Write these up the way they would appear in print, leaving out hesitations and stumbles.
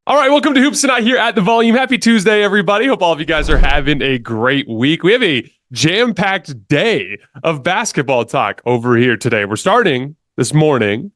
All right, welcome to Hoops Tonight here at The Volume. Happy Tuesday, everybody. Hope all of you guys are having a great week. We have a jam-packed day of basketball talk over here today. We're starting this morning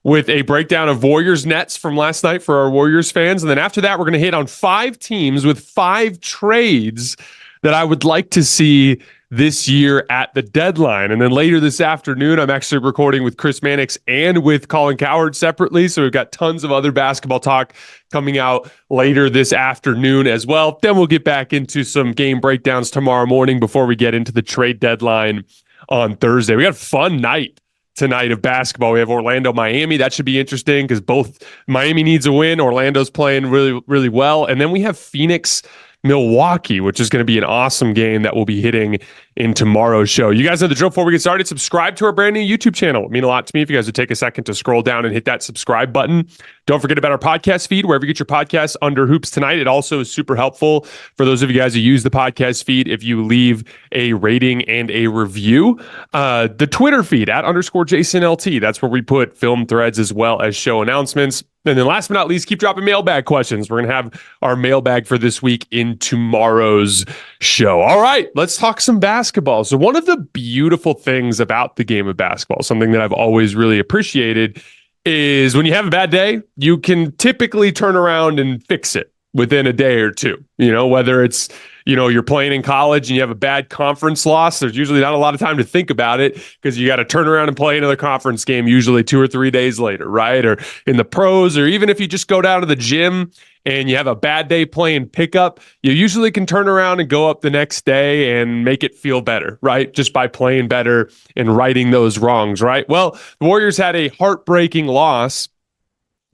with a breakdown of Warriors Nets from last night for our Warriors fans. And then after that, we're going to hit on 5 teams with 5 trades that I would like to see this year at the deadline. And then later this afternoon, I'm actually recording with Chris Mannix and with Colin Cowherd separately. So we've got tons of other basketball talk coming out later this afternoon as well. Then we'll get back into some game breakdowns tomorrow morning before we get into the trade deadline on Thursday. We got a fun night tonight of basketball. We have Orlando, Miami. That should be interesting because both Miami needs a win. Orlando's playing really, really well. And then we have Phoenix, Milwaukee, which is going to be an awesome game that we'll be hitting in tomorrow's show. You guys know the drill. Before we get started, subscribe to our brand new YouTube channel. It would mean a lot to me if you guys would take a second to scroll down and hit that subscribe button. Don't forget about our podcast feed, wherever you get your podcasts under Hoops Tonight. It also is super helpful for those of you guys who use the podcast feed if you leave a rating and a review. The Twitter feed, @_JasonLT. That's where we put film threads as well as show announcements. And then last but not least, keep dropping mailbag questions. We're going to have our mailbag for this week in tomorrow's show. All right, let's talk some basketball. So one of the beautiful things about the game of basketball, something that I've always really appreciated, is when you have a bad day, you can typically turn around and fix it within a day or two. You know, whether it's, you're playing in college and you have a bad conference loss, there's usually not a lot of time to think about it because you got to turn around and play another conference game usually 2 or 3 days later, right? Or in the pros, or even if you just go down to the gym and you have a bad day playing pickup, you usually can turn around and go up the next day and make it feel better, right? Just by playing better and righting those wrongs, right? Well, the Warriors had a heartbreaking loss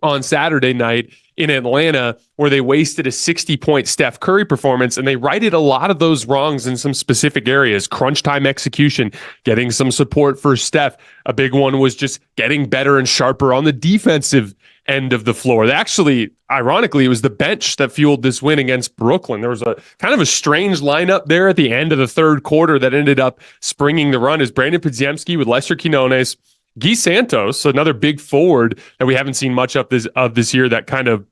on Saturday night in Atlanta, where they wasted a 60-point Steph Curry performance, and they righted a lot of those wrongs in some specific areas. Crunch time execution, getting some support for Steph. A big one was just getting better and sharper on the defensive end of the floor. Actually, ironically, it was the bench that fueled this win against Brooklyn. There was a kind of a strange lineup there at the end of the third quarter that ended up springing the run as Brandon Podziemski with Lester Quinones, Guy Santos, another big forward that we haven't seen much of this year, that kind of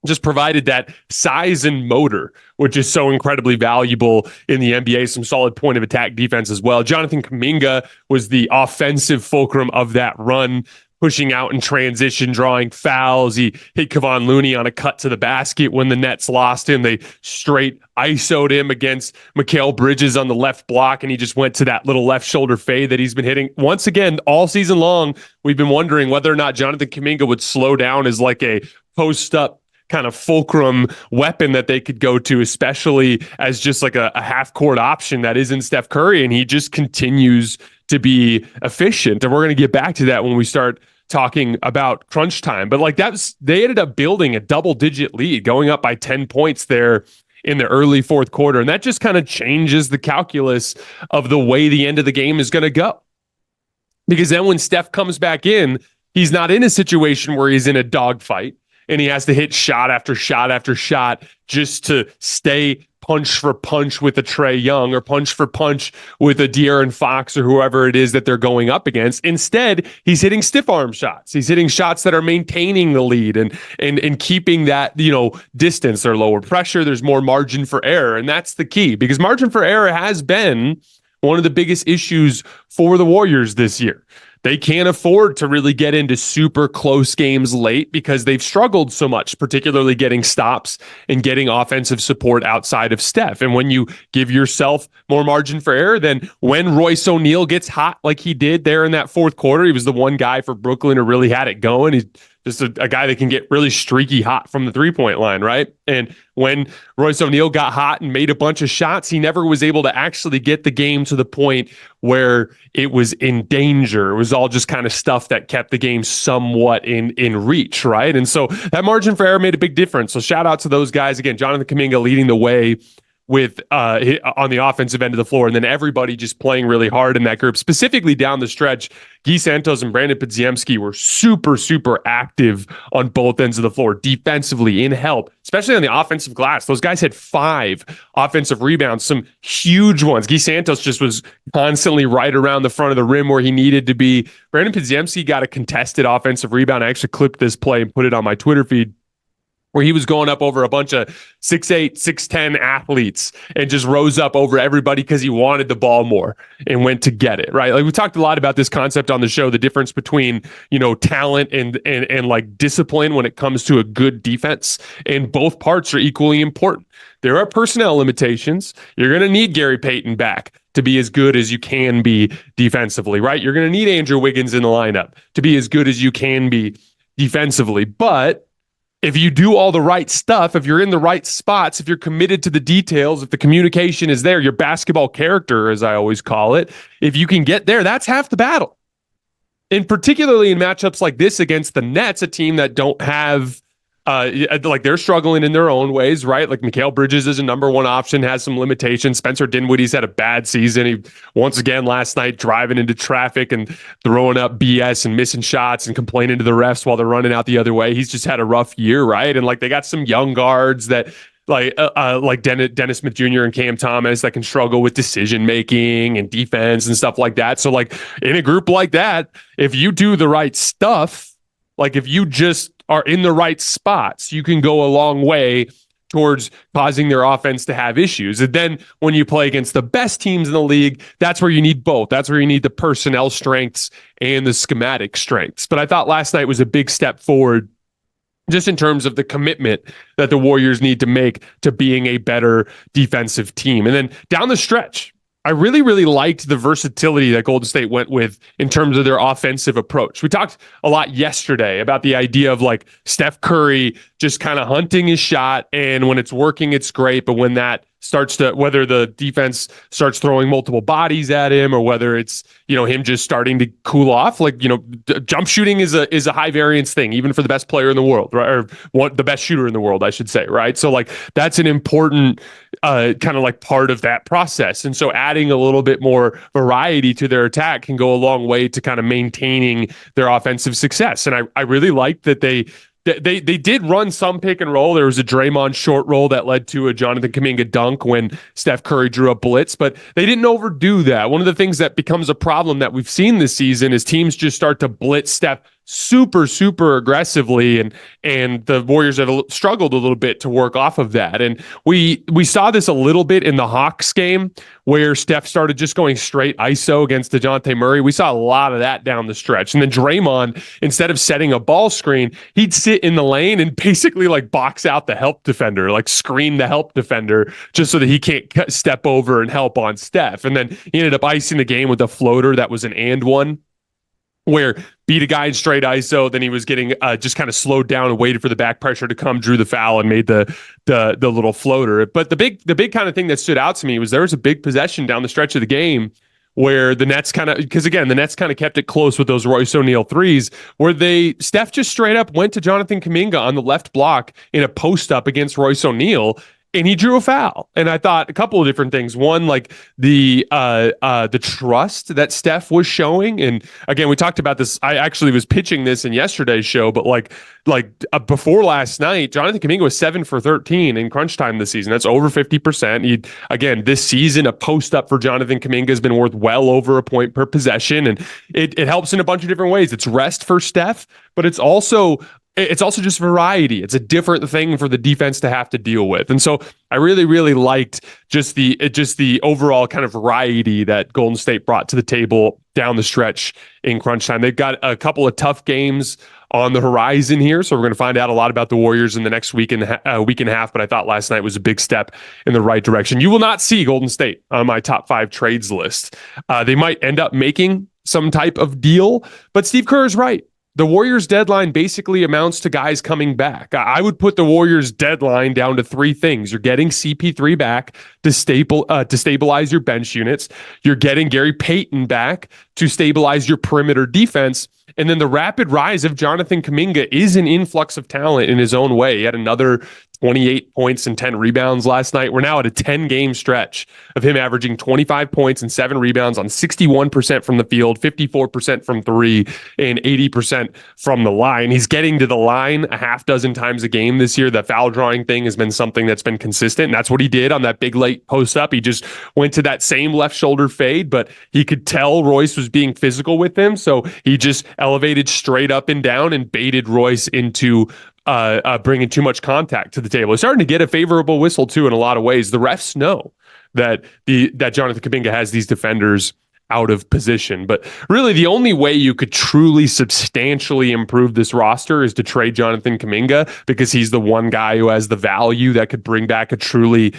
just provided that size and motor, which is so incredibly valuable in the NBA. Some solid point of attack defense as well. Jonathan Kuminga was the offensive fulcrum of that run, pushing out in transition, drawing fouls. He hit Kevon Looney on a cut to the basket when the Nets lost him. They straight ISO'd him against Mikal Bridges on the left block, and he just went to that little left shoulder fade that he's been hitting. Once again, all season long, we've been wondering whether or not Jonathan Kuminga would slow down as like a post-up kind of fulcrum weapon that they could go to, especially as just like a half-court option that isn't Steph Curry, and he just continues to be efficient. And we're going to get back to that when we start talking about crunch time. But like they ended up building a double-digit lead, going up by 10 points there in the early fourth quarter, and that just kind of changes the calculus of the way the end of the game is going to go. Because then when Steph comes back in, he's not in a situation where he's in a dogfight and he has to hit shot after shot after shot just to stay punch for punch with a Trae Young or punch for punch with a De'Aaron Fox or whoever it is that they're going up against. Instead, he's hitting stiff arm shots. He's hitting shots that are maintaining the lead and keeping that, distance or lower pressure. There's more margin for error. And that's the key, because margin for error has been one of the biggest issues for the Warriors this year. They can't afford to really get into super close games late because they've struggled so much, particularly getting stops and getting offensive support outside of Steph. And when you give yourself more margin for error, then when Royce O'Neal gets hot like he did there in that fourth quarter, he was the one guy for Brooklyn who really had it going. He's just a guy that can get really streaky hot from the three-point line, right? And when Royce O'Neal got hot and made a bunch of shots, he never was able to actually get the game to the point where it was in danger. It was all just kind of stuff that kept the game somewhat in reach, right? And so that margin for error made a big difference. So shout out to those guys. Again, Jonathan Kuminga leading the way with on the offensive end of the floor, and then everybody just playing really hard in that group. Specifically down the stretch, Guy Santos and Brandon Podziemski were super, super active on both ends of the floor, defensively, in help, especially on the offensive glass. Those guys had 5 offensive rebounds, some huge ones. Guy Santos just was constantly right around the front of the rim where he needed to be. Brandon Podziemski got a contested offensive rebound. I actually clipped this play and put it on my Twitter feed. where he was going up over a bunch of 6'8", 6'10" athletes and just rose up over everybody because he wanted the ball more and went to get it, right? Like we talked a lot about this concept on the show, the difference between, talent and like discipline when it comes to a good defense, and both parts are equally important. There are personnel limitations. You're going to need Gary Payton back to be as good as you can be defensively, right? You're going to need Andrew Wiggins in the lineup to be as good as you can be defensively, but if you do all the right stuff, if you're in the right spots, if you're committed to the details, if the communication is there, your basketball character, as I always call it, if you can get there, that's half the battle. And particularly in matchups like this against the Nets, a team that don't have, like they're struggling in their own ways, right? Like Mikal Bridges is a number one option, has some limitations. Spencer Dinwiddie's had a bad season. He once again last night driving into traffic and throwing up BS and missing shots and complaining to the refs while they're running out the other way. He's just had a rough year, right? And like they got some young guards that like Dennis Smith Jr. and Cam Thomas that can struggle with decision making and defense and stuff like that. So like in a group like that, if you do the right stuff, like if you just are in the right spots, you can go a long way towards causing their offense to have issues. And then when you play against the best teams in the league, that's where you need both. That's where you need the personnel strengths and the schematic strengths. But I thought last night was a big step forward just in terms of the commitment that the Warriors need to make to being a better defensive team. And then down the stretch, I really, really liked the versatility that Golden State went with in terms of their offensive approach. We talked a lot yesterday about the idea of like Steph Curry just kind of hunting his shot, and when it's working, it's great. But when that starts to, whether the defense starts throwing multiple bodies at him or whether it's, him just starting to cool off, like, jump shooting is a high variance thing, even for the best player in the world, right? Or the best shooter in the world, I should say, right? So like that's an important kind of like part of that process. And so adding a little bit more variety to their attack can go a long way to kind of maintaining their offensive success. And I really liked that they did run some pick and roll. There was a Draymond short roll that led to a Jonathan Kuminga dunk when Steph Curry drew a blitz, but they didn't overdo that. One of the things that becomes a problem that we've seen this season is teams just start to blitz Steph super, super aggressively, and the Warriors have struggled a little bit to work off of that. And we saw this a little bit in the Hawks game where Steph started just going straight ISO against DeJounte Murray. We saw a lot of that down the stretch. And then Draymond, instead of setting a ball screen, he'd sit in the lane and basically like box out the help defender, like screen the help defender just so that he can't step over and help on Steph. And then he ended up icing the game with a floater that was an and one, where beat a guy in straight ISO, then he was getting just kind of slowed down and waited for the back pressure to come, drew the foul, and made the little floater. But the big kind of thing that stood out to me was there was a big possession down the stretch of the game where the Nets kind of, because again, the Nets kind of kept it close with those Royce O'Neal threes, where Steph just straight up went to Jonathan Kuminga on the left block in a post up against Royce O'Neal, and he drew a foul. And I thought a couple of different things. One, like the trust that Steph was showing. And again, we talked about this. I actually was pitching this in yesterday's show, but before last night, Jonathan Kuminga was 7 for 13 in crunch time this season. That's over 50%. Again, this season, a post up for Jonathan Kuminga has been worth well over a point per possession. And it helps in a bunch of different ways. It's rest for Steph, but it's also just variety. It's a different thing for the defense to have to deal with. And so I really, really liked just the overall kind of variety that Golden State brought to the table down the stretch in crunch time. They've got a couple of tough games on the horizon here, so we're going to find out a lot about the Warriors in the next week and a half, but I thought last night was a big step in the right direction. You will not see Golden State on my top 5 trades list. They might end up making some type of deal, but Steve Kerr is right. The Warriors deadline basically amounts to guys coming back. I would put the Warriors deadline down to 3 things. You're getting CP3 back to stabilize your bench units. You're getting Gary Payton back to stabilize your perimeter defense. And then the rapid rise of Jonathan Kuminga is an influx of talent in his own way. He had another 28 points and 10 rebounds last night. We're now at a 10-game stretch of him averaging 25 points and 7 rebounds on 61% from the field, 54% from 3, and 80% from the line. He's getting to the line a half dozen times a game this year. The foul drawing thing has been something that's been consistent, and that's what he did on that big late post-up. He just went to that same left shoulder fade, but he could tell Royce was being physical with him, so he just elevated straight up and down and baited Royce into bringing too much contact to the table. He's starting to get a favorable whistle too in a lot of ways. The refs know that Jonathan Kuminga has these defenders out of position. But really, the only way you could truly substantially improve this roster is to trade Jonathan Kuminga, because he's the one guy who has the value that could bring back a truly,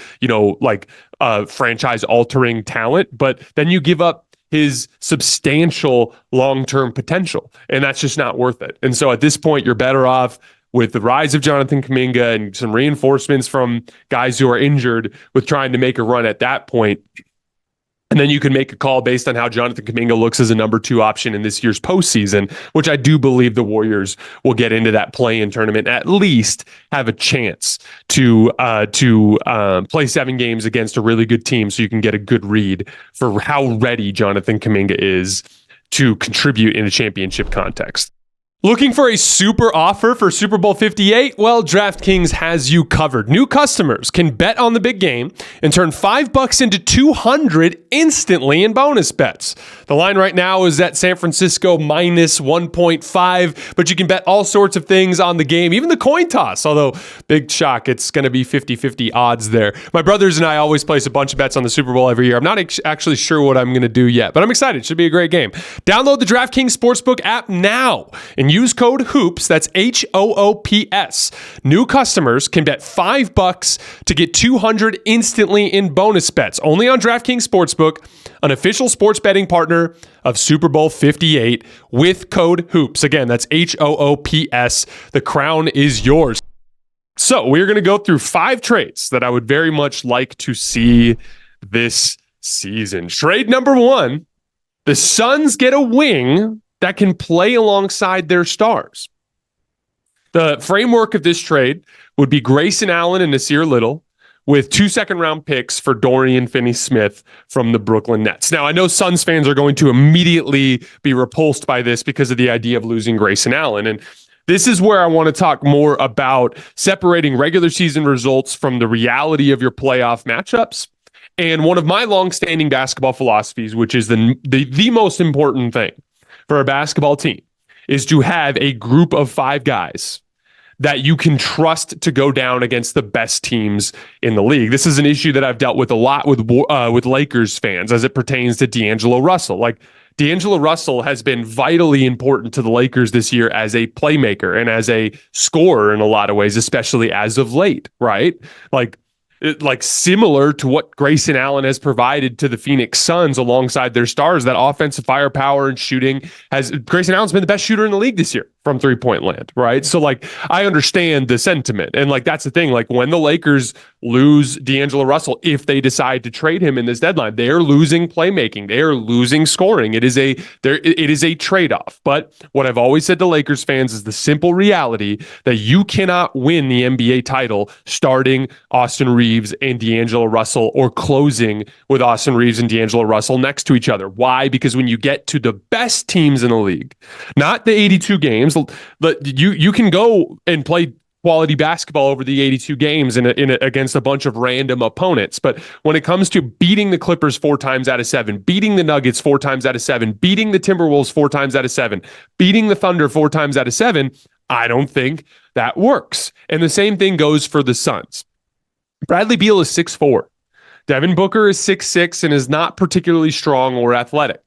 franchise-altering talent. But then you give up his substantial long-term potential, and that's just not worth it. And so at this point, you're better off with the rise of Jonathan Kuminga and some reinforcements from guys who are injured with trying to make a run at that point. And then you can make a call based on how Jonathan Kuminga looks as a number 2 option in this year's postseason, which I do believe the Warriors will get into that play-in tournament, at least have a chance to play 7 games against a really good team, so you can get a good read for how ready Jonathan Kuminga is to contribute in a championship context. Looking for a super offer for Super Bowl 58? Well, DraftKings has you covered. New customers can bet on the big game and turn $5 into $200 instantly in bonus bets. The line right now is at San Francisco minus 1.5, but you can bet all sorts of things on the game, even the coin toss, although big shock, it's going to be 50-50 odds there. My brothers and I always place a bunch of bets on the Super Bowl every year. I'm not actually sure what I'm going to do yet, but I'm excited. It should be a great game. Download the DraftKings Sportsbook app now and use code HOOPS, that's HOOPS. New customers can bet $5 to get $200 instantly in bonus bets. Only on DraftKings Sportsbook, an official sports betting partner of Super Bowl 58, with code HOOPS. Again, that's HOOPS. The crown is yours. So we're going to go through 5 trades that I would very much like to see this season. Trade number 1, the Suns get a wing that can play alongside their stars. The framework of this trade would be Grayson Allen and Nasir Little, with 2 second-round picks for Dorian Finney-Smith from the Brooklyn Nets. Now, I know Suns fans are going to immediately be repulsed by this because of the idea of losing Grayson Allen. And this is where I want to talk more about separating regular season results from the reality of your playoff matchups. And one of my longstanding basketball philosophies, which is the most important thing for a basketball team, is to have a group of 5 guys that you can trust to go down against the best teams in the league. This is an issue that I've dealt with a lot with Lakers fans as it pertains to D'Angelo Russell. Like, D'Angelo Russell has been vitally important to the Lakers this year as a playmaker and as a scorer in a lot of ways, especially as of late, right? Like similar to what Grayson Allen has provided to the Phoenix Suns alongside their stars, that offensive firepower and shooting Grayson Allen's been the best shooter in the league this year from 3-point land, right? So I understand the sentiment. And that's the thing, when the Lakers lose D'Angelo Russell, if they decide to trade him in this deadline, they are losing playmaking. They are losing scoring. It is a trade-off. But what I've always said to Lakers fans is the simple reality that you cannot win the NBA title starting Austin Reeves and D'Angelo Russell, or closing with Austin Reeves and D'Angelo Russell next to each other. Why? Because when you get to the best teams in the league, not the 82 games, but you can go and play quality basketball over the 82 games against a bunch of random opponents. But when it comes to beating the Clippers 4 times out of 7, beating the Nuggets 4 times out of 7, beating the Timberwolves 4 times out of 7, beating the Thunder 4 times out of 7, I don't think that works. And the same thing goes for the Suns. Bradley Beal is 6'4". Devin Booker is 6'6" and is not particularly strong or athletic.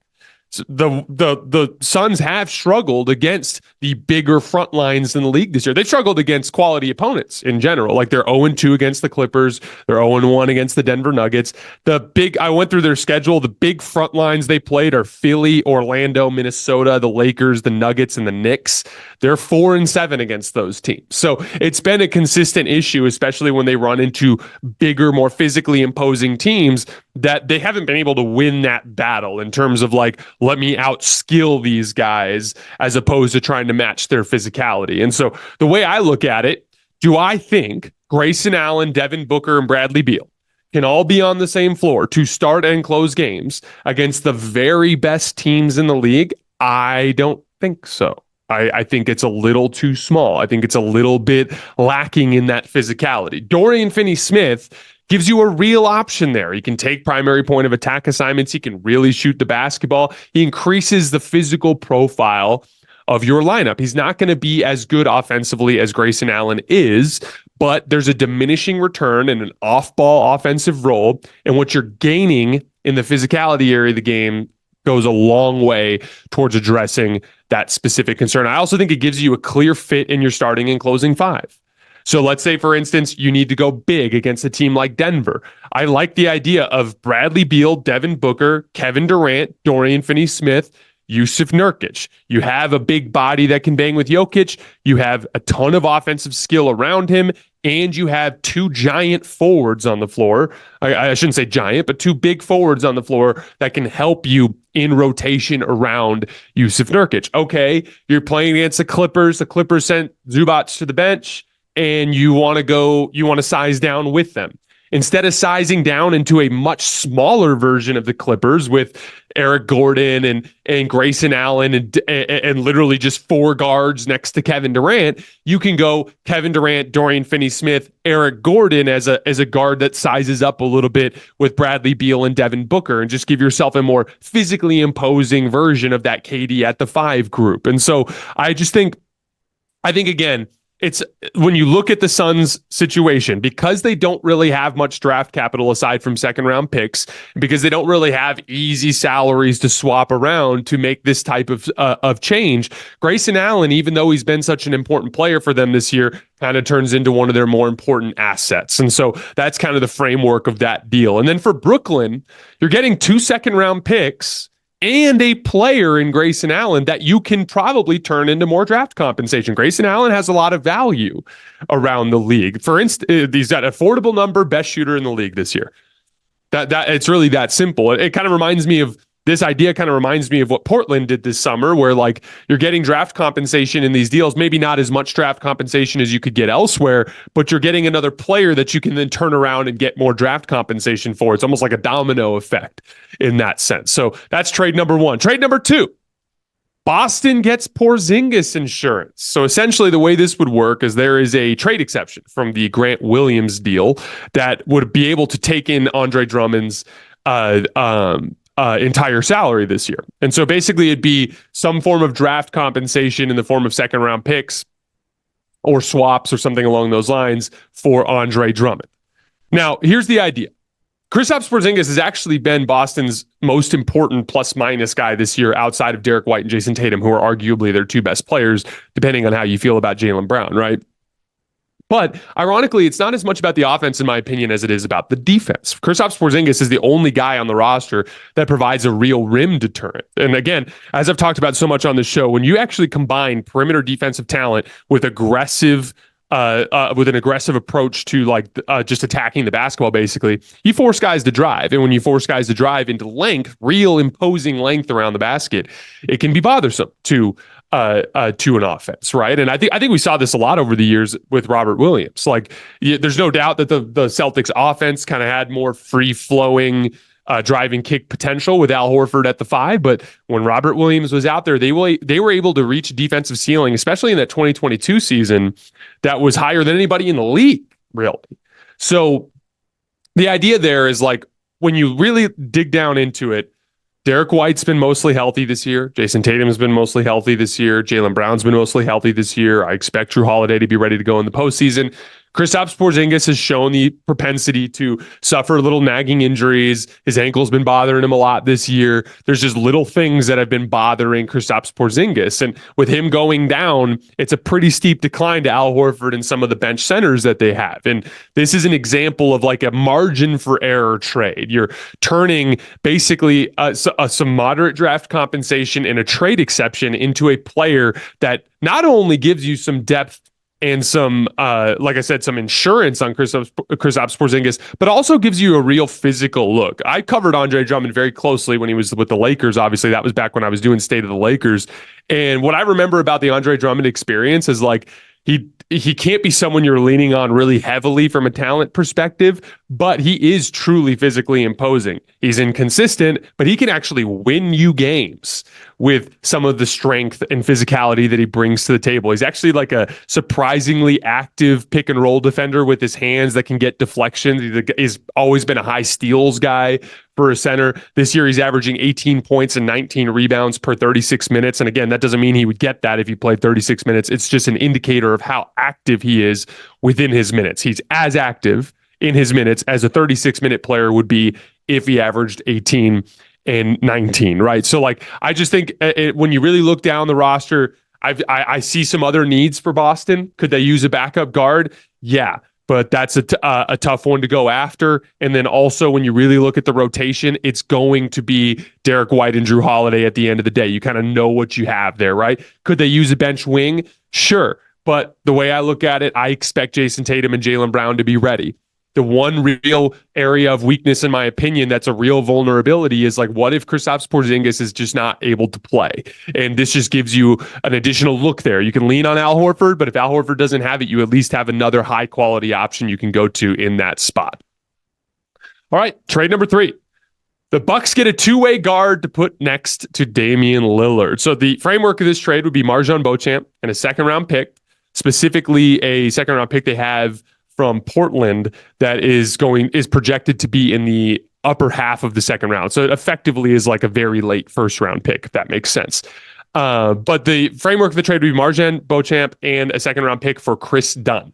The Suns have struggled against the bigger front lines in the league this year. They've struggled against quality opponents in general. They're 0-2 against the Clippers. They're 0-1 against the Denver Nuggets. I went through their schedule. The big front lines they played are Philly, Orlando, Minnesota, the Lakers, the Nuggets, and the Knicks. They're 4-7 against those teams. So it's been a consistent issue, especially when they run into bigger, more physically imposing teams, that they haven't been able to win that battle in terms of let me outskill these guys as opposed to trying to match their physicality. And so the way I look at it, do I think Grayson Allen, Devin Booker, and Bradley Beal can all be on the same floor to start and close games against the very best teams in the league? I don't think so. I think it's a little too small. I think it's a little bit lacking in that physicality. Dorian Finney-Smith gives you a real option there. He can take primary point of attack assignments. He can really shoot the basketball. He increases the physical profile of your lineup. He's not going to be as good offensively as Grayson Allen is, but there's a diminishing return and an off-ball offensive role, and what you're gaining in the physicality area of the game goes a long way towards addressing that specific concern. I also think it gives you a clear fit in your starting and closing five. So let's say, for instance, you need to go big against a team like Denver. I like the idea of Bradley Beal, Devin Booker, Kevin Durant, Dorian Finney-Smith, Yusuf Nurkic. You have a big body that can bang with Jokic. You have a ton of offensive skill around him, and you have two giant forwards on the floor. I shouldn't say giant, but two big forwards on the floor that can help you in rotation around Yusuf Nurkic. Okay, you're playing against the Clippers. The Clippers sent Zubac to the bench, and you want to size down with them. Instead of sizing down into a much smaller version of the Clippers with Eric Gordon and Grayson Allen and literally just four guards next to Kevin Durant, you can go Kevin Durant, Dorian Finney-Smith, Eric Gordon as a guard that sizes up a little bit with Bradley Beal and Devin Booker, and just give yourself a more physically imposing version of that KD at the 5 group. And so I think again, it's when you look at the Suns situation, because they don't really have much draft capital aside from second round picks, because they don't really have easy salaries to swap around to make this type of change. Grayson Allen, even though he's been such an important player for them this year, kind of turns into one of their more important assets. And so that's kind of the framework of that deal. And then for Brooklyn, you're getting 2 second round picks and a player in Grayson Allen that you can probably turn into more draft compensation. Grayson Allen has a lot of value around the league. For instance, he's got an affordable number, best shooter in the league this year. That it's really that simple. It kind of reminds me of this idea. Kind of reminds me of what Portland did this summer, where like you're getting draft compensation in these deals, maybe not as much draft compensation as you could get elsewhere, but you're getting another player that you can then turn around and get more draft compensation for. It's almost like a domino effect in that sense. So that's trade number 1. Trade number 2. Boston gets Porzingis insurance. So essentially the way this would work is there is a trade exception from the Grant Williams deal that would be able to take in Andre Drummond's entire salary this year. And so basically it'd be some form of draft compensation in the form of second round picks or swaps or something along those lines for Andre Drummond. Now, here's the idea. Kristaps Porzingis has actually been Boston's most important plus-minus guy this year outside of Derek White and Jason Tatum, who are arguably their 2 best players, depending on how you feel about Jaylen Brown, right? But ironically, it's not as much about the offense, in my opinion, as it is about the defense. Kristaps Porzingis is the only guy on the roster that provides a real rim deterrent. And again, as I've talked about so much on the show, when you actually combine perimeter defensive talent with an aggressive approach to just attacking the basketball, basically, you force guys to drive. And when you force guys to drive into length, real imposing length around the basket, it can be bothersome to an offense, right? And I think we saw this a lot over the years with Robert Williams. There's no doubt that the Celtics offense kind of had more free-flowing driving kick potential with Al Horford at the 5, but when Robert Williams was out there, they were able to reach a defensive ceiling, especially in that 2022 season, that was higher than anybody in the league, really. So the idea there is when you really dig down into it, Derek White's been mostly healthy this year. Jason Tatum's been mostly healthy this year. Jaylen Brown's been mostly healthy this year. I expect Jrue Holiday to be ready to go in the postseason. Kristaps Porzingis has shown the propensity to suffer little nagging injuries. His ankle's been bothering him a lot this year. There's just little things that have been bothering Kristaps Porzingis. And with him going down, it's a pretty steep decline to Al Horford and some of the bench centers that they have. And this is an example of a margin for error trade. You're turning basically some moderate draft compensation and a trade exception into a player that not only gives you some depth and some, like I said, some insurance on Kristaps Porzingis, but also gives you a real physical look. I covered Andre Drummond very closely when he was with the Lakers. Obviously, that was back when I was doing State of the Lakers. And what I remember about the Andre Drummond experience is he can't be someone you're leaning on really heavily from a talent perspective, but he is truly physically imposing. He's inconsistent, but he can actually win you games with some of the strength and physicality that he brings to the table. He's actually like a surprisingly active pick and roll defender with his hands that can get deflections. He's always been a high steals guy for a center. This year, he's averaging 18 points and 19 rebounds per 36 minutes. And again, that doesn't mean he would get that if he played 36 minutes. It's just an indicator of how active he is within his minutes. He's as active in his minutes as a 36-minute player would be if he averaged 18 and 19, right? So like, I just think when you really look down the roster, I see some other needs for Boston. Could they use a backup guard? Yeah, but that's a tough one to go after. And then also when you really look at the rotation, it's going to be Derek White and Drew Holiday at the end of the day. You kind of know what you have there, right? Could they use a bench wing? Sure. But the way I look at it, I expect Jason Tatum and Jaylen Brown to be ready. The one real area of weakness, in my opinion, that's a real vulnerability is like, what if Kristaps Porzingis is just not able to play? And this just gives you an additional look there. You can lean on Al Horford, but if Al Horford doesn't have it, you at least have another high quality option you can go to in that spot. All right, trade number 3. The Bucks get a two-way guard to put next to Damian Lillard. So the framework of this trade would be MarJon Beauchamp and a second-round pick, specifically a second-round pick they have from Portland that is projected to be in the upper half of the second round. So it effectively is like a very late first round pick, if that makes sense. But the framework of the trade would be MarJon Beauchamp and a second round pick for Chris Dunn.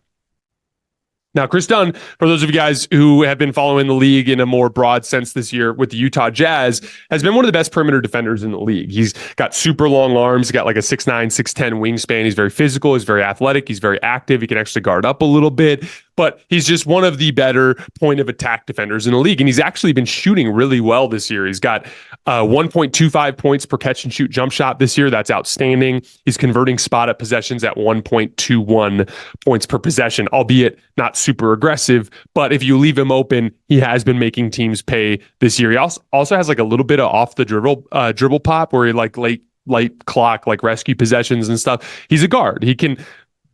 Now, Chris Dunn, for those of you guys who have been following the league in a more broad sense this year with the Utah Jazz, has been one of the best perimeter defenders in the league. He's got super long arms. He's got like a 6'9", 6'10" wingspan. He's very physical. He's very athletic. He's very active. He can actually guard up a little bit. But he's just one of the better point of attack defenders in the league. And he's actually been shooting really well this year. He's got 1.25 points per catch and shoot jump shot this year. That's outstanding. He's converting spot up possessions at 1.21 points per possession, albeit not super aggressive. But if you leave him open, he has been making teams pay this year. He also has like a little bit of off the dribble pop where he like late clock, like rescue possessions and stuff. He's a guard. He can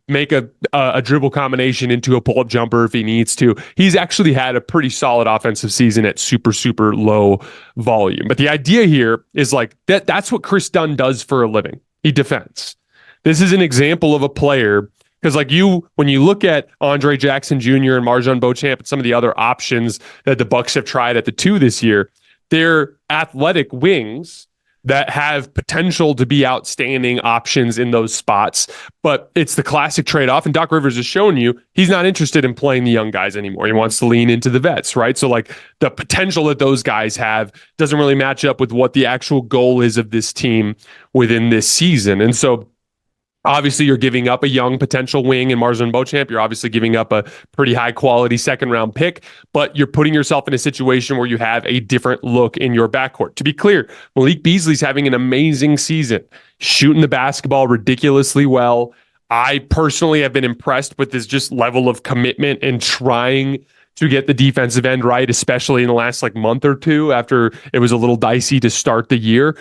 make a dribble combination into a pull-up jumper if he needs to. He's actually had a pretty solid offensive season at super, super low volume. But the idea here is like that's what Chris Dunn does for a living. He defends. This is an example of a player, because like when you look at Andre Jackson Jr. and MarJon Beauchamp and some of the other options that the Bucks have tried at the 2 this year, they're athletic wings that have potential to be outstanding options in those spots. But it's the classic trade-off. And Doc Rivers has shown you he's not interested in playing the young guys anymore. He wants to lean into the vets, right? So like the potential that those guys have doesn't really match up with what the actual goal is of this team within this season. And so obviously, you're giving up a young potential wing in MarJon Beauchamp. You're obviously giving up a pretty high-quality second-round pick, but you're putting yourself in a situation where you have a different look in your backcourt. To be clear, Malik Beasley's having an amazing season, shooting the basketball ridiculously well. I personally have been impressed with this just level of commitment and trying to get the defensive end right, especially in the last month or two after it was a little dicey to start the year.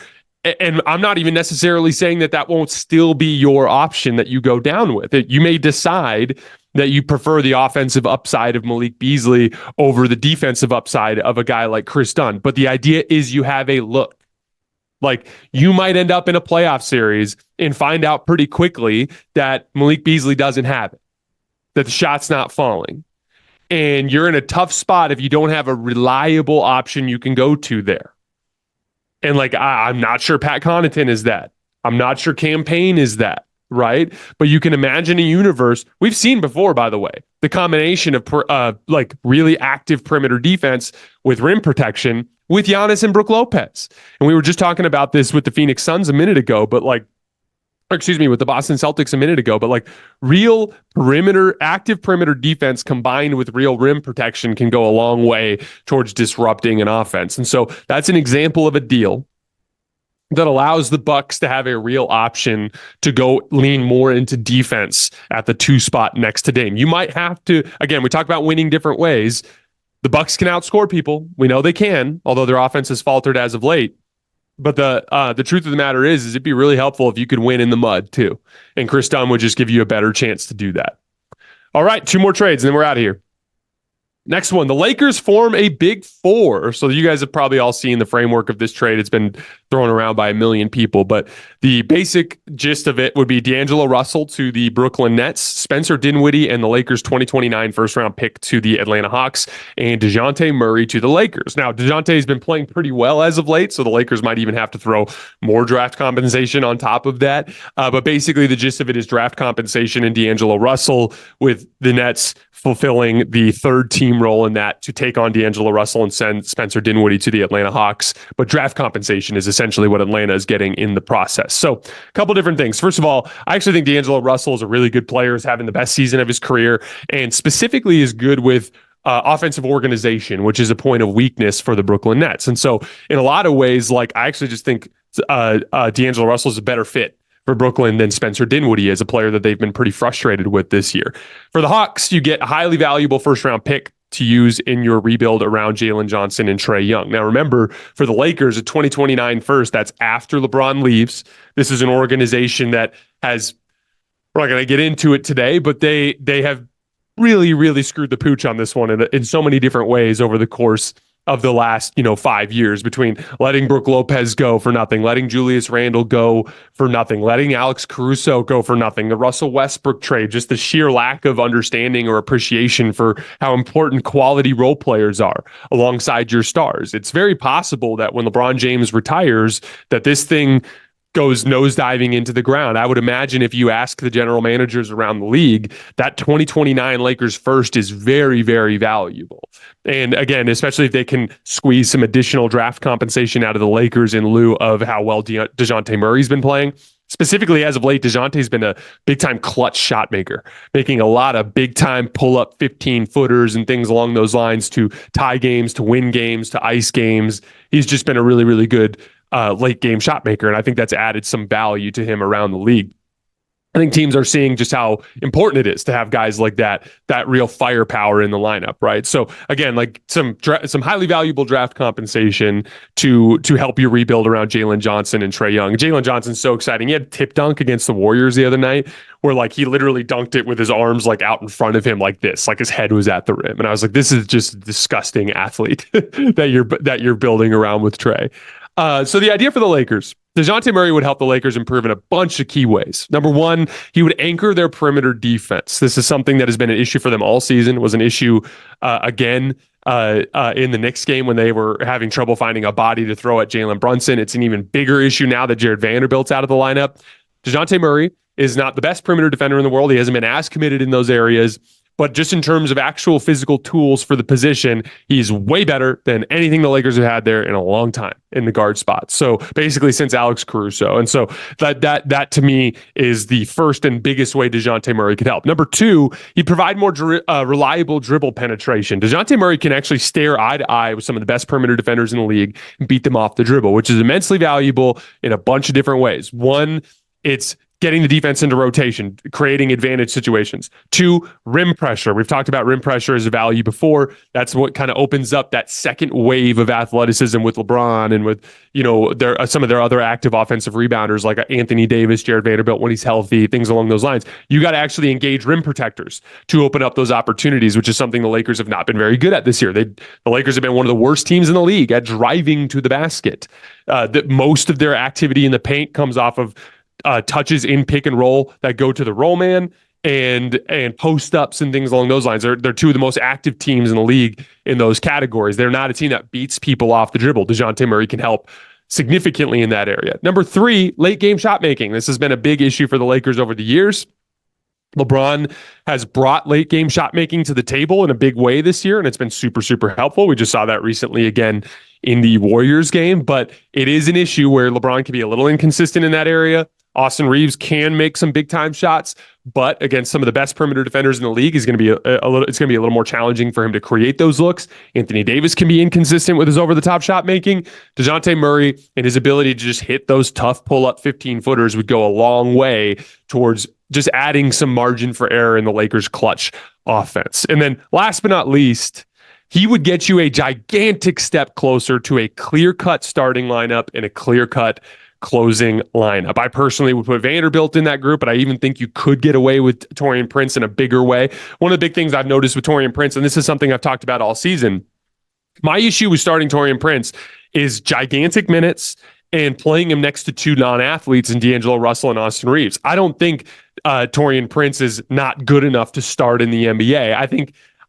And I'm not even necessarily saying that won't still be your option that you go down with. You may decide that you prefer the offensive upside of Malik Beasley over the defensive upside of a guy like Chris Dunn. But the idea is you have a look. Like, you might end up in a playoff series and find out pretty quickly that Malik Beasley doesn't have it, that the shot's not falling. And you're in a tough spot if you don't have a reliable option you can go to there. And I'm not sure Pat Connaughton is that. I'm not sure Cam Payne is that, right? But you can imagine a universe we've seen before, by the way, the combination of really active perimeter defense with rim protection with Giannis and Brook Lopez. And we were just talking about this with the Phoenix Suns a minute ago, but with the Boston Celtics a minute ago, but real active perimeter defense combined with real rim protection can go a long way towards disrupting an offense. And so that's an example of a deal that allows the Bucks to have a real option to go lean more into defense at the 2 spot next to Dame. You might have to, again, we talk about winning different ways. The Bucks can outscore people. We know they can, although their offense has faltered as of late. But the truth of the matter is it'd be really helpful if you could win in the mud too. And Chris Dunn would just give you a better chance to do that. All right, 2 more trades and then we're out of here. Next one, the Lakers form a big four. So you guys have probably all seen the framework of this trade. It's been thrown around by a million people, but the basic gist of it would be D'Angelo Russell to the Brooklyn Nets, Spencer Dinwiddie and the Lakers 2029 first round pick to the Atlanta Hawks, and DeJounte Murray to the Lakers. Now, DeJounte has been playing pretty well as of late, so the Lakers might even have to throw more draft compensation on top of that. But basically, the gist of it is draft compensation and D'Angelo Russell, with the Nets fulfilling the third team role in that to take on D'Angelo Russell and send Spencer Dinwiddie to the Atlanta Hawks. But draft compensation is essentially what Atlanta is getting in the process. So a couple different things. First of all, I actually think D'Angelo Russell is a really good player, is having the best season of his career, and specifically is good with offensive organization, which is a point of weakness for the Brooklyn Nets. And so in a lot of ways, like, I actually just think D'Angelo Russell is a better fit for Brooklyn than Spencer Dinwiddie is, a player that they've been pretty frustrated with this year. For the Hawks, you get a highly valuable first round pick to use in your rebuild around Jalen Johnson and Trae Young. Now, remember, for the Lakers, a 2029 first, that's after LeBron leaves. This is an organization that has, we're not going to get into it today, but they have really, really screwed the pooch on this one in so many different ways over the course of the last, 5 years, between letting Brook Lopez go for nothing, letting Julius Randle go for nothing, letting Alex Caruso go for nothing, the Russell Westbrook trade, just the sheer lack of understanding or appreciation for how important quality role players are alongside your stars. It's very possible that when LeBron James retires, that this thing goes nosediving into the ground. I would imagine if you ask the general managers around the league, that 2029 Lakers first is very, very valuable. And again, especially if they can squeeze some additional draft compensation out of the Lakers in lieu of how well DeJounte Murray's been playing. Specifically, as of late, DeJounte's been a big-time clutch shot maker, making a lot of big-time pull-up 15-footers and things along those lines to tie games, to win games, to ice games. He's just been a really, really good late game shot maker, and I think that's added some value to him around the league. I think teams are seeing just how important it is to have guys like that real firepower in the lineup, right? So again, like some highly valuable draft compensation to help you rebuild around Jalen Johnson and Trae Young. Jalen Johnson's so exciting. He had a tip dunk against the Warriors the other night where, like, he literally dunked it with his arms like out in front of him like this, like his head was at the rim. And I was like, this is just a disgusting athlete that you're building around with Trae. So the idea for the Lakers, DeJounte Murray would help the Lakers improve in a bunch of key ways. Number one, he would anchor their perimeter defense. This is something that has been an issue for them all season. It was an issue again in the Knicks game when they were having trouble finding a body to throw at Jalen Brunson. It's an even bigger issue now that Jared Vanderbilt's out of the lineup. DeJounte Murray is not the best perimeter defender in the world. He hasn't been as committed in those areas. But just in terms of actual physical tools for the position, he's way better than anything the Lakers have had there in a long time in the guard spot. So basically since Alex Caruso. And so that to me is the first and biggest way DeJounte Murray could help. Number two, he'd provide more reliable dribble penetration. DeJounte Murray can actually stare eye to eye with some of the best perimeter defenders in the league and beat them off the dribble, which is immensely valuable in a bunch of different ways. One, it's getting the defense into rotation, creating advantage situations. Two, rim pressure. We've talked about rim pressure as a value before. That's what kind of opens up that second wave of athleticism with LeBron and with, some of their other active offensive rebounders like Anthony Davis, Jared Vanderbilt when he's healthy, things along those lines. You got to actually engage rim protectors to open up those opportunities, which is something the Lakers have not been very good at this year. The Lakers have been one of the worst teams in the league at driving to the basket. Most of their activity in the paint comes off of touches in pick and roll that go to the roll man and post ups and things along those lines. They're two of the most active teams in the league in those categories. They're not a team that beats people off the dribble. DeJounte Murray can help significantly in that area. Number three, late game shot making. This has been a big issue for the Lakers over the years. LeBron has brought late game shot making to the table in a big way this year, and it's been super, super helpful. We just saw that recently again in the Warriors game, but it is an issue where LeBron can be a little inconsistent in that area. Austin Reeves can make some big time shots, but against some of the best perimeter defenders in the league, is going to be it's going to be a little more challenging for him to create those looks. Anthony Davis can be inconsistent with his over the top shot making. DeJounte Murray and his ability to just hit those tough pull up 15-footers would go a long way towards just adding some margin for error in the Lakers' clutch offense. And then last but not least, he would get you a gigantic step closer to a clear-cut starting lineup and a clear-cut closing lineup. I personally would put Vanderbilt in that group, but I even think you could get away with Taurean Prince in a bigger way. One of the big things I've noticed with Taurean Prince, and this is something I've talked about all season, my issue with starting Taurean Prince is gigantic minutes and playing him next to two non-athletes in D'Angelo Russell and Austin Reeves. I don't think Taurean Prince is not good enough to start in the NBA.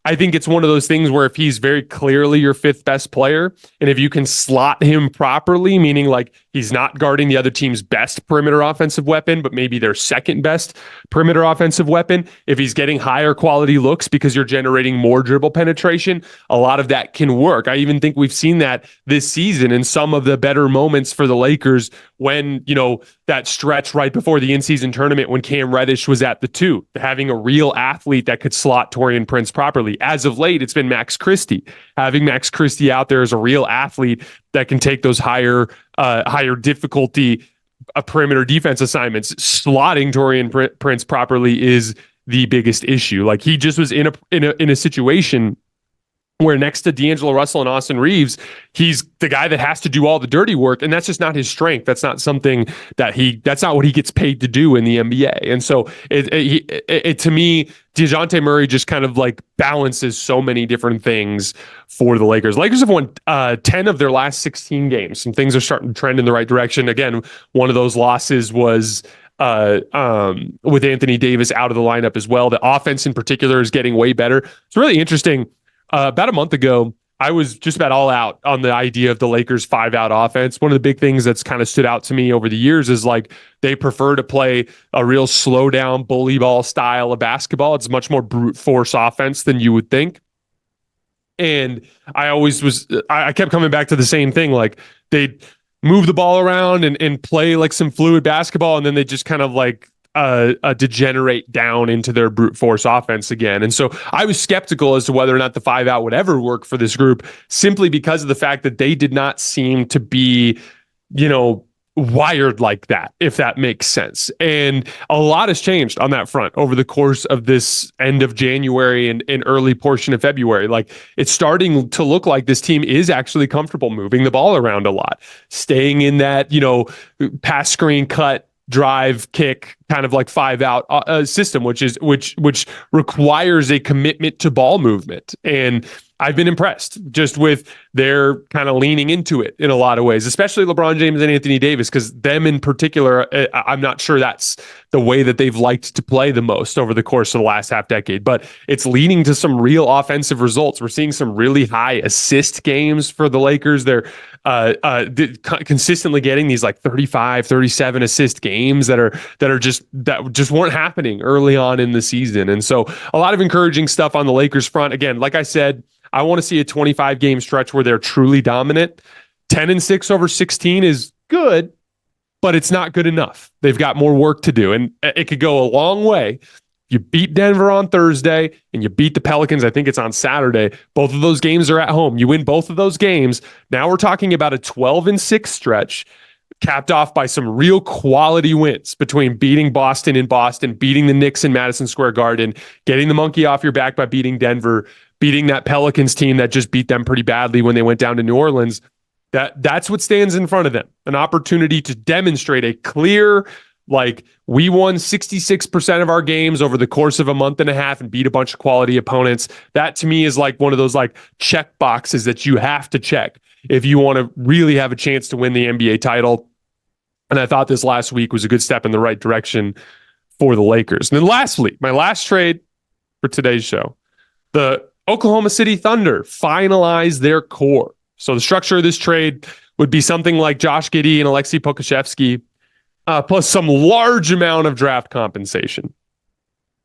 I think it's one of those things where if he's very clearly your fifth best player, and if you can slot him properly, meaning like he's not guarding the other team's best perimeter offensive weapon, but maybe their second best perimeter offensive weapon, if he's getting higher quality looks because you're generating more dribble penetration, a lot of that can work. I even think we've seen that this season in some of the better moments for the Lakers when, that stretch right before the in-season tournament when Cam Reddish was at the 2, having a real athlete that could slot Taurean Prince properly. As of late, it's been Max Christie. Having Max Christie out there as a real athlete that can take those higher difficulty perimeter defense assignments, slotting Taurean Prince properly is the biggest issue. Like, he just was in a situation where next to D'Angelo Russell and Austin Reeves, he's the guy that has to do all the dirty work, and that's just not his strength. That's not something that's not what he gets paid to do in the NBA. And so it to me, DeJounte Murray just kind of like balances so many different things for the Lakers. Lakers have won 10 of their last 16 games. Some things are starting to trend in the right direction. Again, one of those losses was with Anthony Davis out of the lineup as well. The offense in particular is getting way better. It's really interesting. About a month ago, I was just about all out on the idea of the Lakers 5-out offense. One of the big things that's kind of stood out to me over the years is like they prefer to play a real slow down bully ball style of basketball. It's much more brute force offense than you would think. And I kept coming back to the same thing. Like, they'd move the ball around and play like some fluid basketball, and then they just kind of like degenerate down into their brute force offense again. And so I was skeptical as to whether or not the 5-out would ever work for this group, simply because of the fact that they did not seem to be, wired like that, if that makes sense. And a lot has changed on that front over the course of this end of January and early portion of February. Like, it's starting to look like this team is actually comfortable moving the ball around a lot, staying in that, pass, screen, cut, drive, kick, kind of like 5-out system, which requires a commitment to ball movement. And I've been impressed just with their kind of leaning into it in a lot of ways, especially LeBron James and Anthony Davis, because them in particular, I'm not sure that's the way that they've liked to play the most over the course of the last half decade, but it's leading to some real offensive results. We're seeing some really high assist games for the Lakers. They're consistently getting these like 35, 37 assist games that just weren't happening early on in the season. And so a lot of encouraging stuff on the Lakers front. Again, like I said, I want to see a 25-game stretch where they're truly dominant. 10-6 over 16 is good, but it's not good enough. They've got more work to do, and it could go a long way. You beat Denver on Thursday, and you beat the Pelicans. I think it's on Saturday. Both of those games are at home. You win both of those games. Now we're talking about a 12-6 stretch, capped off by some real quality wins between beating Boston in Boston, beating the Knicks in Madison Square Garden, getting the monkey off your back by beating Denver, beating that Pelicans team that just beat them pretty badly when they went down to New Orleans. That's what stands in front of them. An opportunity to demonstrate a clear, like, we won 66% of our games over the course of a month and a half and beat a bunch of quality opponents. That to me is like one of those like check boxes that you have to check if you want to really have a chance to win the NBA title. And I thought this last week was a good step in the right direction for the Lakers. And then lastly, my last trade for today's show, the Oklahoma City Thunder finalized their core. So the structure of this trade would be something like Josh Giddey and Alexei Pokusevski, plus some large amount of draft compensation,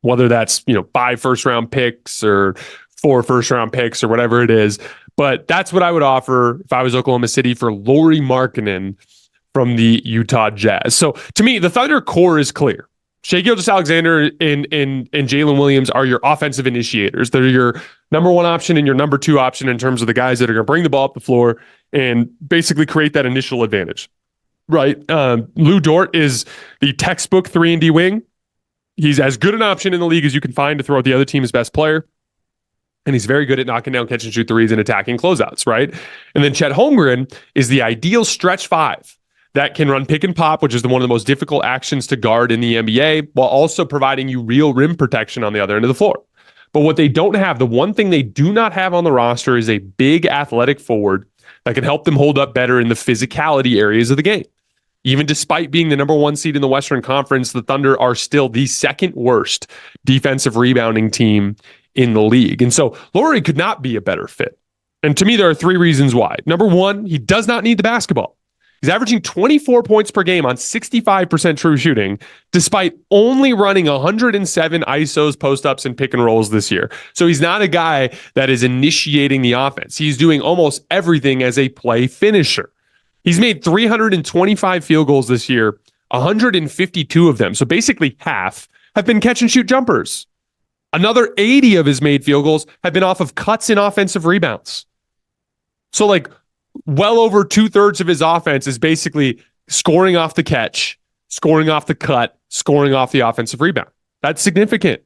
whether that's 5 first-round picks or 4 first-round picks or whatever it is. But that's what I would offer if I was Oklahoma City for Lauri Markkanen from the Utah Jazz. So to me, the Thunder core is clear. Shai Gilgeous-Alexander and Jalen Williams are your offensive initiators. They're your number 1 option and your number 2 option in terms of the guys that are going to bring the ball up the floor and basically create that initial advantage, right? Lou Dort is the textbook 3-and-D wing. He's as good an option in the league as you can find to throw at the other team's best player. And he's very good at knocking down catch and shoot threes and attacking closeouts, right? And then Chet Holmgren is the ideal stretch 5 that can run pick and pop, which is one of the most difficult actions to guard in the NBA, while also providing you real rim protection on the other end of the floor. But what they don't have, the one thing they do not have on the roster is a big athletic forward that can help them hold up better in the physicality areas of the game. Even despite being the number one seed in the Western Conference, the Thunder are still the second worst defensive rebounding team in the league. And so Lauri could not be a better fit. And to me, there are three reasons why. Number one, he does not need the basketball. He's averaging 24 points per game on 65% true shooting, despite only running 107 ISOs, post-ups, and pick and rolls this year. So he's not a guy that is initiating the offense. He's doing almost everything as a play finisher. He's made 325 field goals this year, 152 of them, so basically half, have been catch-and-shoot jumpers. Another 80 of his made field goals have been off of cuts in offensive rebounds. So, well over 2/3 of his offense is basically scoring off the catch, scoring off the cut, scoring off the offensive rebound. That's significant.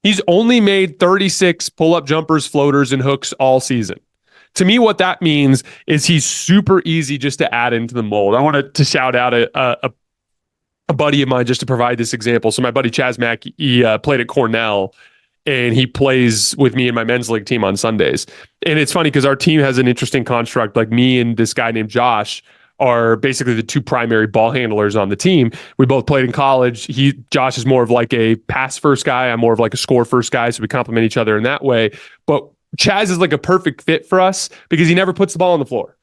He's only made 36 pull-up jumpers, floaters, and hooks all season. To me, what that means is he's super easy just to add into the mold. I wanted to shout out a buddy of mine just to provide this example. So my buddy Chaz Mack, he played at Cornell, and he plays with me and my men's league team on Sundays. And it's funny because our team has an interesting construct. Like, me and this guy named Josh are basically the two primary ball handlers on the team. We both played in college. Josh is more of like a pass first guy. I'm more of like a score first guy. So we complement each other in that way. But Chaz is like a perfect fit for us because he never puts the ball on the floor.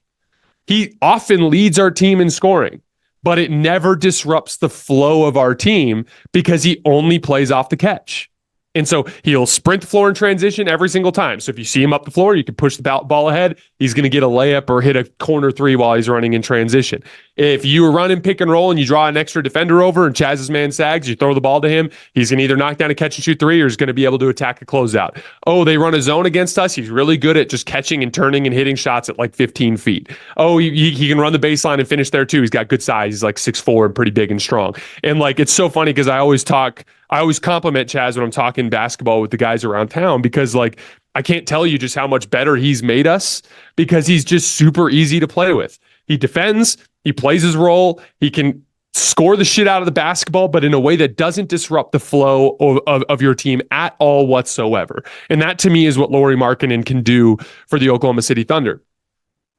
He often leads our team in scoring, but it never disrupts the flow of our team because he only plays off the catch. And so he'll sprint the floor in transition every single time. So if you see him up the floor, you can push the ball ahead. He's going to get a layup or hit a corner three while he's running in transition. If you are running pick and roll and you draw an extra defender over and Chaz's man sags, you throw the ball to him, he's going to either knock down a catch and shoot three or he's going to be able to attack a closeout. Oh, they run a zone against us. He's really good at just catching and turning and hitting shots at like 15 feet. Oh, he can run the baseline and finish there too. He's got good size. He's like 6'4" and pretty big and strong. And it's so funny because I always compliment Chaz when I'm talking basketball with the guys around town because I can't tell you just how much better he's made us because he's just super easy to play with. He defends, he plays his role, he can score the shit out of the basketball, but in a way that doesn't disrupt the flow of your team at all whatsoever. And that to me is what Lauri Markkanen can do for the Oklahoma City Thunder.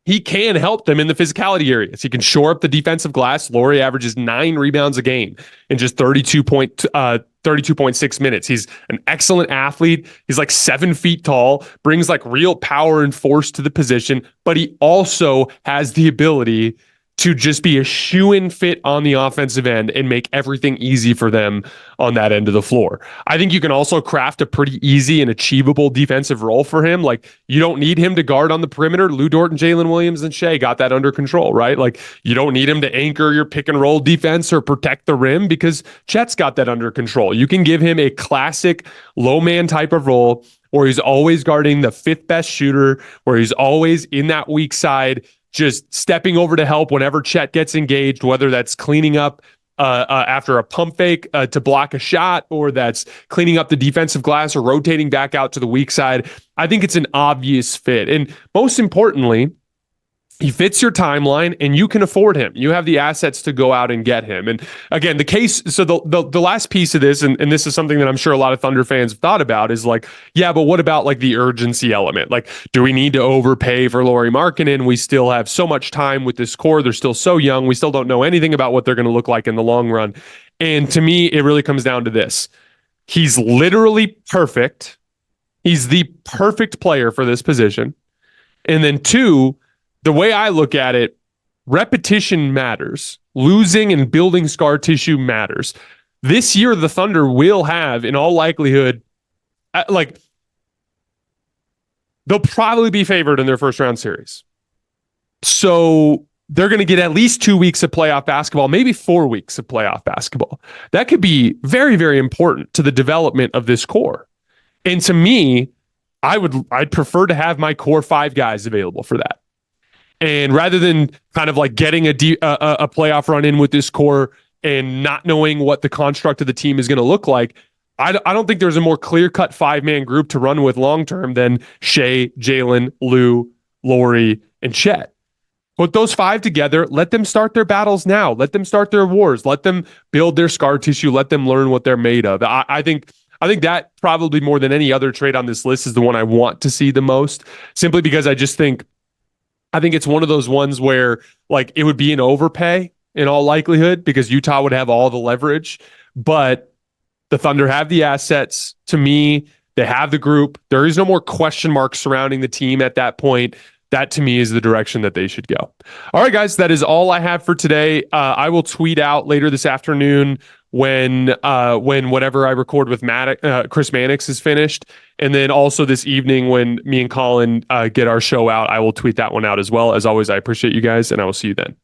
He can help them in the physicality areas. He can shore up the defensive glass. Lauri averages 9 rebounds a game in just 32.6 minutes. He's an excellent athlete. He's 7 feet tall, brings real power and force to the position, but he also has the ability to just be a shoe-in fit on the offensive end and make everything easy for them on that end of the floor. I think you can also craft a pretty easy and achievable defensive role for him. You don't need him to guard on the perimeter. Lou Dort and Jalen Williams and Shea got that under control, right? You don't need him to anchor your pick and roll defense or protect the rim because Chet's got that under control. You can give him a classic low man type of role where he's always guarding the 5th best shooter, where he's always in that weak side, just stepping over to help whenever Chet gets engaged, whether that's cleaning up after a pump fake to block a shot, or that's cleaning up the defensive glass or rotating back out to the weak side. I think it's an obvious fit. And most importantly, he fits your timeline and you can afford him. You have the assets to go out and get him. And again, the last piece of this, and this is something that I'm sure a lot of Thunder fans have thought about, is but what about the urgency element? Do we need to overpay for Lauri Markkanen? We still have so much time with this core. They're still so young. We still don't know anything about what they're going to look like in the long run. And to me, it really comes down to this. He's literally perfect. He's the perfect player for this position. And then 2, the way I look at it, repetition matters. Losing and building scar tissue matters. This year, the Thunder will have, in all likelihood, they'll probably be favored in their first round series. So they're going to get at least 2 weeks of playoff basketball, maybe 4 weeks of playoff basketball. That could be very, very important to the development of this core. And to me, I'd prefer to have my core 5 guys available for that. And rather than kind of getting a playoff run in with this core and not knowing what the construct of the team is going to look like, I don't think there's a more clear-cut 5-man group to run with long-term than Shea, Jalen, Lou, Lauri, and Chet. Put those five together. Let them start their battles now. Let them start their wars. Let them build their scar tissue. Let them learn what they're made of. I think that probably more than any other trade on this list is the one I want to see the most, simply because I think it's one of those ones where like it would be an overpay in all likelihood because Utah would have all the leverage, but the Thunder have the assets. To me, they have the group. There is no more question marks surrounding the team at that point. That to me is the direction that they should go. All right, guys, that is all I have for today. I will tweet out later this afternoon when whatever I record with Chris Mannix is finished. And then also this evening when me and Colin get our show out, I will tweet that one out as well. As always, I appreciate you guys, and I will see you then.